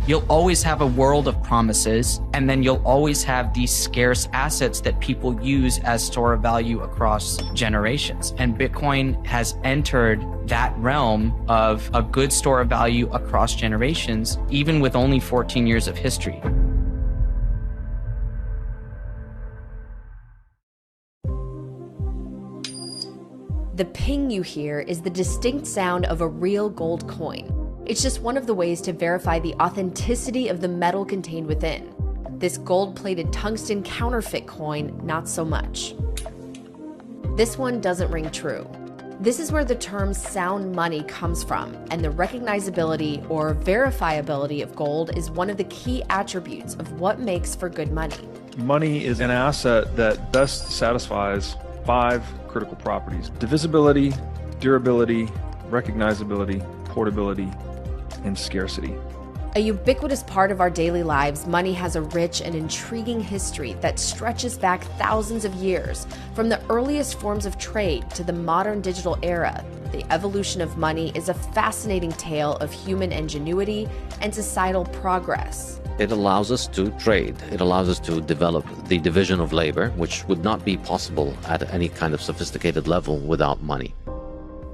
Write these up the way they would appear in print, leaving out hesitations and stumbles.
You'll always have a world of promises, and then you'll always have these scarce assets that people use as store of value across generations. And Bitcoin has entered that realm of a good store of value across generations, even with only 14 years of history. The ping you hear is the distinct sound of a real gold coin. It's just one of the ways to verify the authenticity of the metal contained within. This gold-plated tungsten counterfeit coin, not so much. This one doesn't ring true. This is where the term sound money comes from, and the recognizability or verifiability of gold is one of the key attributes of what makes for good money. Money is an asset that best satisfies 5 critical properties: divisibility, durability, recognizability, portability, and scarcity. A ubiquitous part of our daily lives, money has a rich and intriguing history that stretches back thousands of years. From the earliest forms of trade to the modern digital era, the evolution of money is a fascinating tale of human ingenuity and societal progress. It allows us to trade. It allows us to develop the division of labor, which would not be possible at any kind of sophisticated level without money.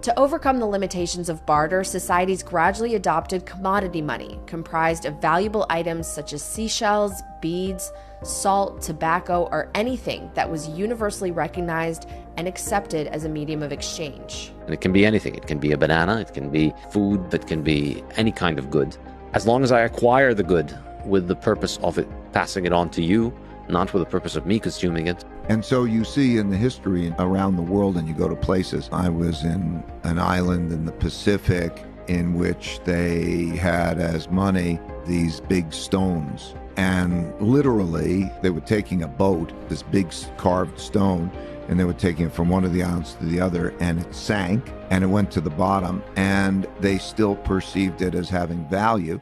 To overcome the limitations of barter, societies gradually adopted commodity money, comprised of valuable items such as seashells, beads, salt, tobacco, or anything that was universally recognized and accepted as a medium of exchange. And it can be anything. It can be a banana, it can be food, it can be any kind of good. As long as I acquire the good with the purpose of it passing it on to you, not with the purpose of me consuming it. And so you see in the history around the world, and you go to places. I was in an island in the Pacific in which they had as money these big stones. And literally, they were taking a boat, this big carved stone, and they were taking it from one of the islands to the other, and it sank, and it went to the bottom, and they still perceived it as having value.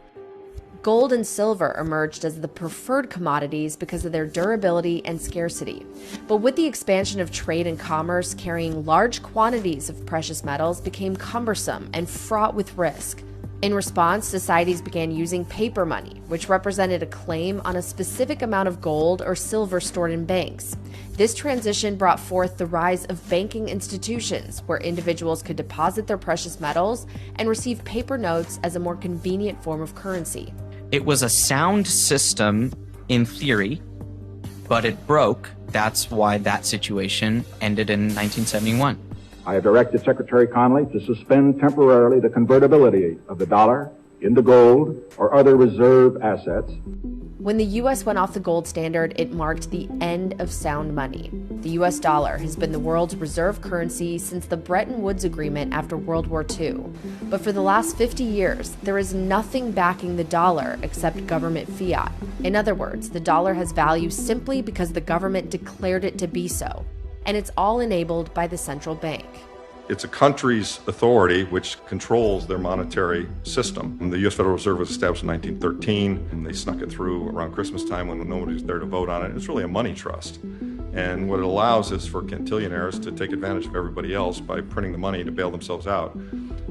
Gold and silver emerged as the preferred commodities because of their durability and scarcity. But with the expansion of trade and commerce, carrying large quantities of precious metals became cumbersome and fraught with risk. In response, societies began using paper money, which represented a claim on a specific amount of gold or silver stored in banks. This transition brought forth the rise of banking institutions, where individuals could deposit their precious metals and receive paper notes as a more convenient form of currency. It was a sound system in theory, but it broke. That's why that situation ended in 1971. I have directed Secretary Connally to suspend temporarily the convertibility of the dollar into gold or other reserve assets. When the U.S. went off the gold standard, it marked the end of sound money. The U.S. dollar has been the world's reserve currency since the Bretton Woods Agreement after World War II. But for the last 50 years, there is nothing backing the dollar except government fiat. In other words, the dollar has value simply because the government declared it to be so. And it's all enabled by the central bank. It's a country's authority which controls their monetary system. And the U.S. Federal Reserve was established in 1913, and they snuck it through around Christmas time when nobody was there to vote on it. It's really a money trust. And what it allows is for cantillionaires to take advantage of everybody else by printing the money to bail themselves out.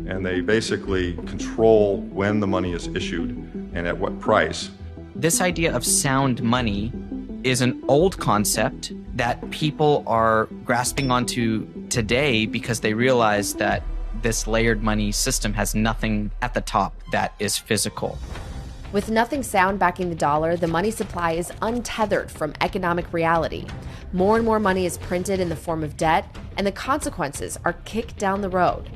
And they basically control when the money is issued and at what price. This idea of sound money is an old concept that people are grasping onto today because they realize that this layered money system has nothing at the top that is physical. With nothing sound backing the dollar, the money supply is untethered from economic reality. More and more money is printed in the form of debt, and the consequences are kicked down the road.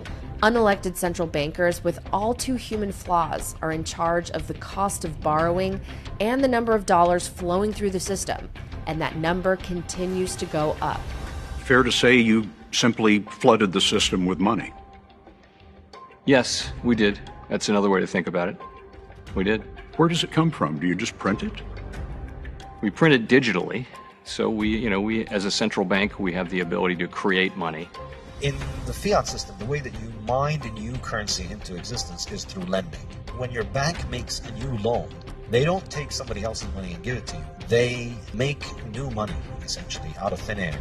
Unelected central bankers with all too human flaws are in charge of the cost of borrowing and the number of dollars flowing through the system, and that number continues to go up. Fair to say you simply flooded the system with money? Yes, we did. That's another way to think about it. We did. Where does it come from? Do you just print it? We print it digitally. So we as a central bank, we have the ability to create money. In the fiat system, the way that you mine a new currency into existence is through lending. When your bank makes a new loan, they don't take somebody else's money and give it to you. They make new money, essentially, out of thin air,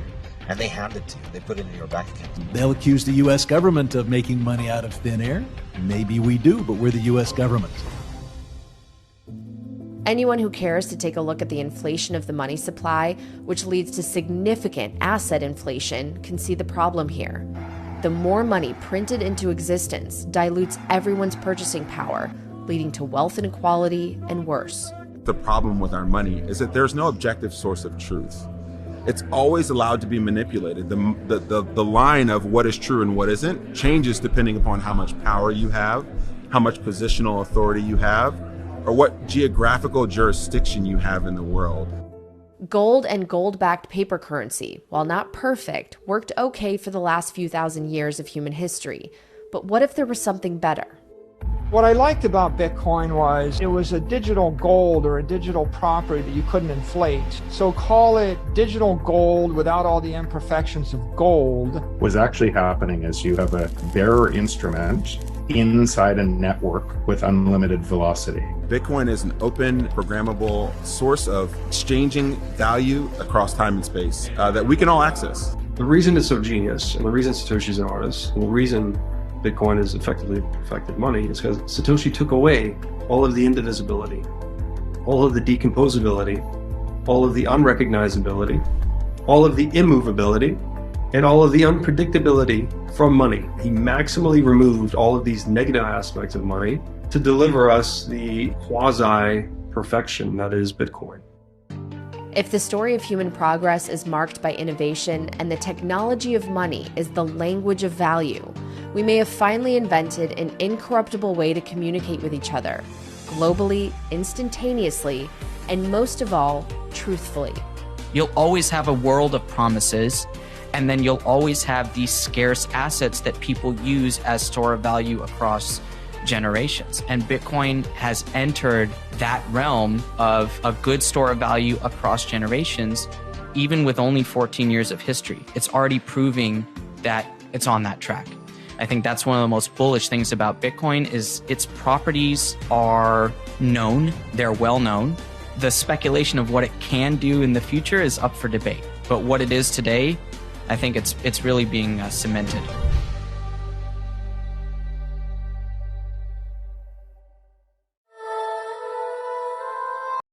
and they hand it to you. They put it in your bank account. They'll accuse the U.S. government of making money out of thin air. Maybe we do, but we're the U.S. government. Anyone who cares to take a look at the inflation of the money supply, which leads to significant asset inflation, can see the problem here. The more money printed into existence dilutes everyone's purchasing power, leading to wealth inequality and worse. The problem with our money is that there's no objective source of truth. It's always allowed to be manipulated. The line of what is true and what isn't changes depending upon how much power you have, how much positional authority you have, or what geographical jurisdiction you have in the world. Gold and gold-backed paper currency, while not perfect, worked okay for the last few thousand years of human history. But what if there was something better? What I liked about Bitcoin was it was a digital gold or a digital property that you couldn't inflate. So call it digital gold without all the imperfections of gold. What's actually happening is you have a bearer instrument inside a network with unlimited velocity. Bitcoin is an open, programmable source of exchanging value across time and space that we can all access. The reason it's so genius, and the reason Satoshi's an artist, and the reason Bitcoin is effectively perfected money is because Satoshi took away all of the indivisibility, all of the decomposability, all of the unrecognizability, all of the immovability, and all of the unpredictability from money. He maximally removed all of these negative aspects of money to deliver us the quasi-perfection that is Bitcoin. If the story of human progress is marked by innovation and the technology of money is the language of value, we may have finally invented an incorruptible way to communicate with each other, globally, instantaneously, and most of all, truthfully. You'll always have a world of promises, and then you'll always have these scarce assets that people use as store of value across generations. And Bitcoin has entered that realm of a good store of value across generations, even with only 14 years of history. It's already proving that it's on that track. I think that's one of the most bullish things about Bitcoin is its properties are known, they're well known. The speculation of what it can do in the future is up for debate. But what it is today, I think it's really being cemented.